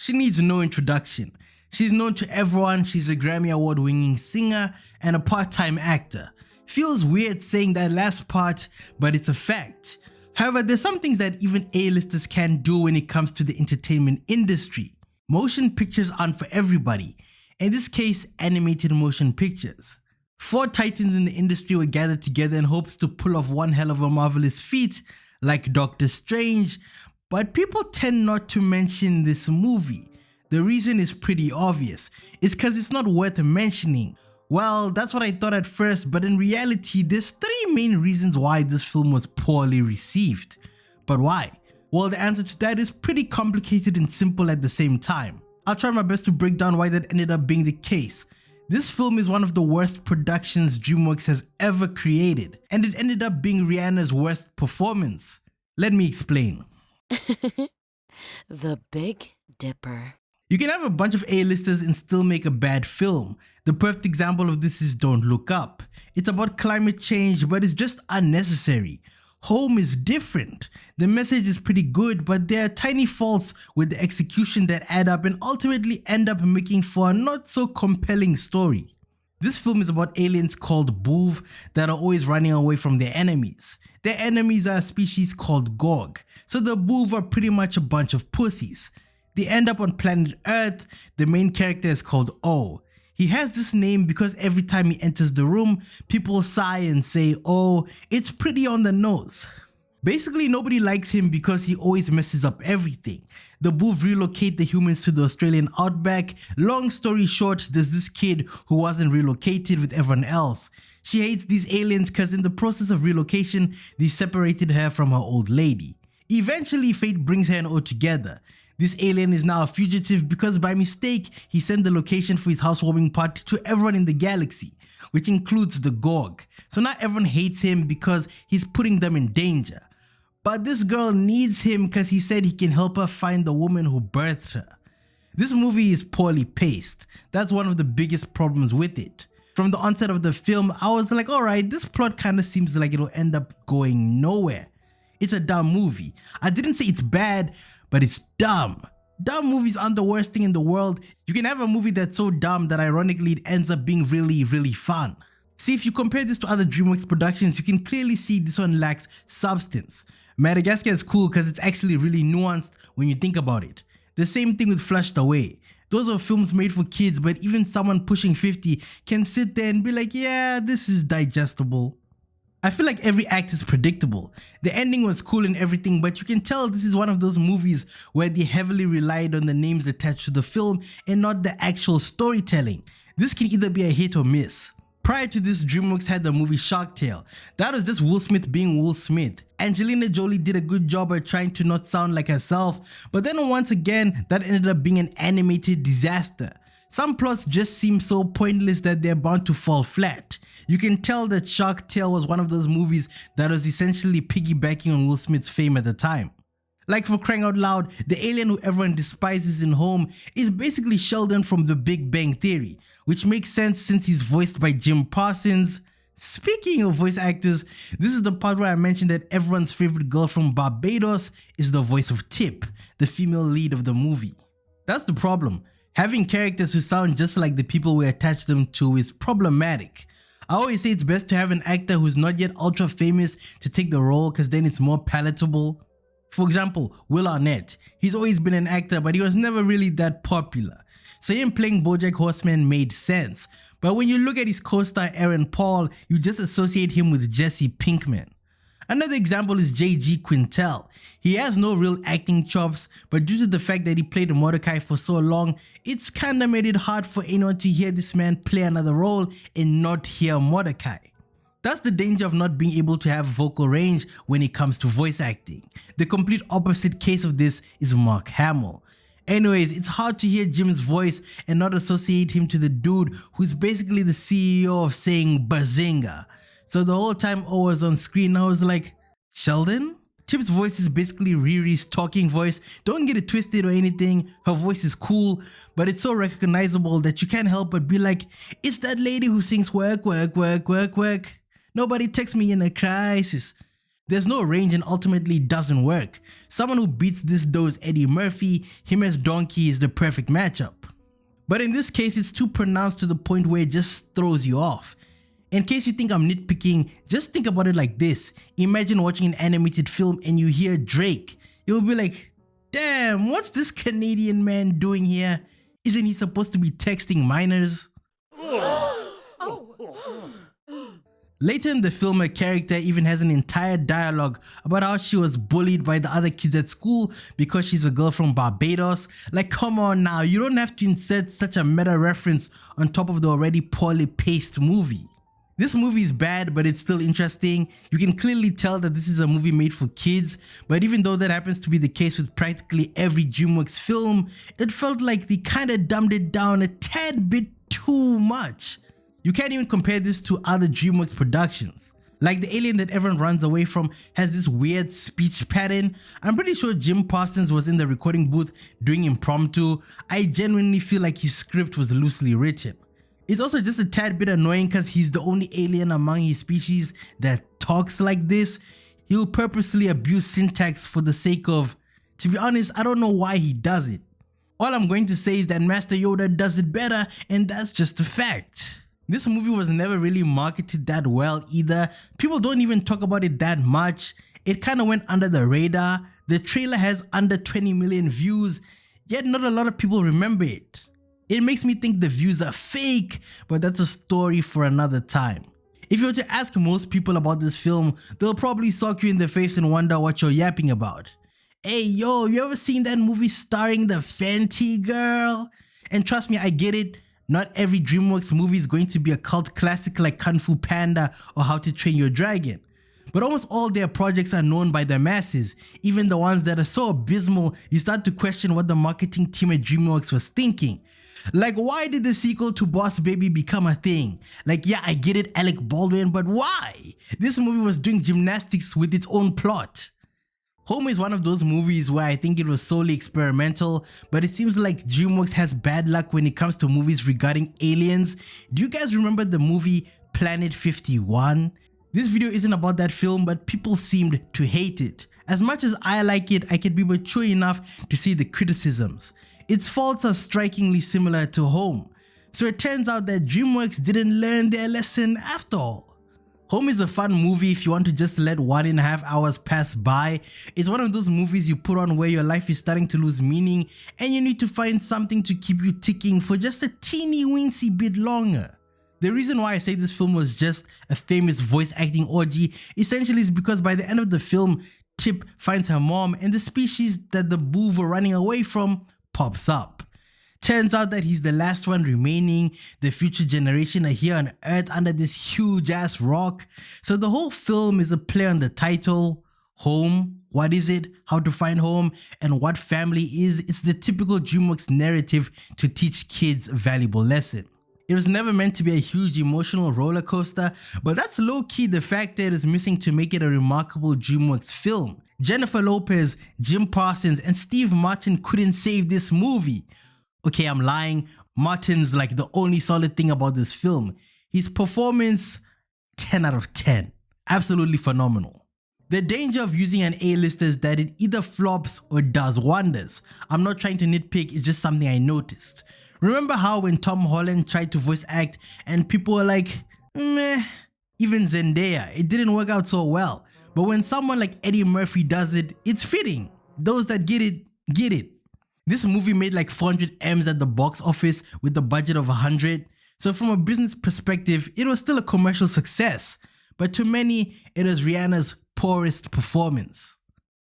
She needs no introduction. She's known to everyone, she's a Grammy Award winning singer and a part-time actor. Feels weird saying that last part, but it's a fact. However, there's some things that even A-listers can do when it comes to the entertainment industry. Motion pictures aren't for everybody. In this case, animated motion pictures. 4 titans in the industry were gathered together in hopes to pull off one hell of a marvelous feat like Doctor Strange, but people tend not to mention this movie. The reason is pretty obvious. It's cause it's not worth mentioning. Well, that's what I thought at first, but in reality, there's 3 main reasons why this film was poorly received. But why? Well, the answer to that is pretty complicated and simple at the same time. I'll try my best to break down why that ended up being the case. This film is one of the worst productions DreamWorks has ever created, and it ended up being Rihanna's worst performance. Let me explain. The Big Dipper. You can have a bunch of A-listers and still make a bad film. The perfect example of this is Don't Look Up. It's about climate change, but it's just unnecessary. Home is different. The message is pretty good, but there are tiny faults with the execution that add up and ultimately end up making for a not so compelling story. This film is about aliens called Boov that are always running away from their enemies. Their enemies are a species called Gorg, so the Boov are pretty much a bunch of pussies. They end up on planet Earth. The main character is called O. He has this name because every time he enters the room, people sigh and say, oh, it's pretty on the nose. Basically, nobody likes him because he always messes up everything. The Boov relocate the humans to the Australian Outback. Long story short, there's this kid who wasn't relocated with everyone else. She hates these aliens because in the process of relocation, they separated her from her old lady. Eventually, fate brings her and O together. This alien is now a fugitive because by mistake, he sent the location for his housewarming party to everyone in the galaxy, which includes the Gorg. So now everyone hates him because he's putting them in danger. But this girl needs him because he said he can help her find the woman who birthed her. This movie is poorly paced. That's one of the biggest problems with it. From the onset of the film, I was like, alright, this plot kinda seems like it'll end up going nowhere. It's a dumb movie. I didn't say it's bad, but it's dumb. Dumb movies aren't the worst thing in the world. You can have a movie that's so dumb that ironically it ends up being really, really fun. See, if you compare this to other DreamWorks productions, you can clearly see this one lacks substance. Madagascar is cool because it's actually really nuanced when you think about it. The same thing with Flushed Away. Those are films made for kids, but even someone pushing 50 can sit there and be like, yeah, this is digestible. I feel like every act is predictable. The ending was cool and everything, but you can tell this is one of those movies where they heavily relied on the names attached to the film and not the actual storytelling. This can either be a hit or miss. Prior to this, DreamWorks had the movie Shark Tale. That was just Will Smith being Will Smith. Angelina Jolie did a good job at trying to not sound like herself, but then once again, that ended up being an animated disaster. Some plots just seem so pointless that they're bound to fall flat. You can tell that Shark Tale was one of those movies that was essentially piggybacking on Will Smith's fame at the time. Like for crying out loud, the alien who everyone despises in Home is basically Sheldon from The Big Bang Theory, which makes sense since he's voiced by Jim Parsons. Speaking of voice actors, this is the part where I mentioned that everyone's favorite girl from Barbados is the voice of Tip, the female lead of the movie. That's the problem. Having characters who sound just like the people we attach them to is problematic. I always say it's best to have an actor who's not yet ultra famous to take the role because then it's more palatable. For example, Will Arnett. He's always been an actor, but he was never really that popular. So him playing BoJack Horseman made sense. But when you look at his co-star Aaron Paul, you just associate him with Jesse Pinkman. Another example is J.G. Quintel. He has no real acting chops, but due to the fact that he played Mordecai for so long, it's kinda made it hard for anyone to hear this man play another role and not hear Mordecai. That's the danger of not being able to have vocal range when it comes to voice acting. The complete opposite case of this is Mark Hamill. Anyways, it's hard to hear Jim's voice and not associate him to the dude who's basically the CEO of saying Bazinga. So the whole time O was on screen, I was like, Sheldon? Tip's voice is basically Riri's talking voice. Don't get it twisted or anything, her voice is cool, but it's so recognizable that you can't help but be like, it's that lady who sings work, work, work, work, work. Nobody texts me in a crisis. There's no range and ultimately doesn't work. Someone who beats this though is Eddie Murphy. Him as Donkey is the perfect matchup. But in this case, it's too pronounced to the point where it just throws you off. In case you think I'm nitpicking, just think about it like this. Imagine watching an animated film and you hear Drake. You'll be like, damn, what's this Canadian man doing here? Isn't he supposed to be texting minors? Later in the film, a character even has an entire dialogue about how she was bullied by the other kids at school because she's a girl from Barbados. Like, come on now, you don't have to insert such a meta reference on top of the already poorly paced movie. This movie is bad, but it's still interesting. You can clearly tell that this is a movie made for kids, but even though that happens to be the case with practically every DreamWorks film, it felt like they kinda dumbed it down a tad bit too much. You can't even compare this to other DreamWorks productions. Like the alien that everyone runs away from has this weird speech pattern. I'm pretty sure Jim Parsons was in the recording booth doing impromptu. I genuinely feel like his script was loosely written. It's also just a tad bit annoying because he's the only alien among his species that talks like this. He'll purposely abuse syntax for the sake of, to be honest, I don't know why he does it. All I'm going to say is that Master Yoda does it better, and that's just a fact. This movie was never really marketed that well either. People don't even talk about it that much. It kinda went under the radar. The trailer has under 20 million views, yet not a lot of people remember it. It makes me think the views are fake, but that's a story for another time. If you were to ask most people about this film, they'll probably sock you in the face and wonder what you're yapping about. Hey yo, you ever seen that movie starring the Fenty girl? And trust me, I get it. Not every DreamWorks movie is going to be a cult classic like Kung Fu Panda or How to Train Your Dragon. But almost all their projects are known by the masses, even the ones that are so abysmal you start to question what the marketing team at DreamWorks was thinking. Like, why did the sequel to Boss Baby become a thing? Like, yeah, I get it, Alec Baldwin, but why? This movie was doing gymnastics with its own plot. Home is one of those movies where I think it was solely experimental, but it seems like DreamWorks has bad luck when it comes to movies regarding aliens. Do you guys remember the movie Planet 51? This video isn't about that film, but people seemed to hate it. As much as I like it, I can be mature enough to see the criticisms. Its faults are strikingly similar to Home. So it turns out that DreamWorks didn't learn their lesson after all. Home is a fun movie if you want to just let 1.5 hours pass by. It's one of those movies you put on where your life is starting to lose meaning and you need to find something to keep you ticking for just a teeny weensy bit longer. The reason why I say this film was just a famous voice acting orgy essentially is because by the end of the film, Tip finds her mom and the species that the Boov were running away from pops up. Turns out that he's the last one remaining. The future generation are here on Earth under this huge ass rock. So the whole film is a play on the title, Home, what is it, how to find home, and what family is. It's the typical DreamWorks narrative to teach kids a valuable lesson. It was never meant to be a huge emotional roller coaster, but that's low-key the fact that it is missing to make it a remarkable DreamWorks film. Jennifer Lopez, Jim Parsons, and Steve Martin couldn't save this movie. Okay, I'm lying. Martin's like the only solid thing about this film. His performance, 10 out of 10. Absolutely phenomenal. The danger of using an A-lister is that it either flops or does wonders. I'm not trying to nitpick, it's just something I noticed. Remember how when Tom Holland tried to voice act and people were like, meh, even Zendaya, it didn't work out so well. But when someone like Eddie Murphy does it, it's fitting. Those that get it, get it. This movie made like 400 M's at the box office with a budget of 100. So from a business perspective, it was still a commercial success. But to many, it was Rihanna's poorest performance.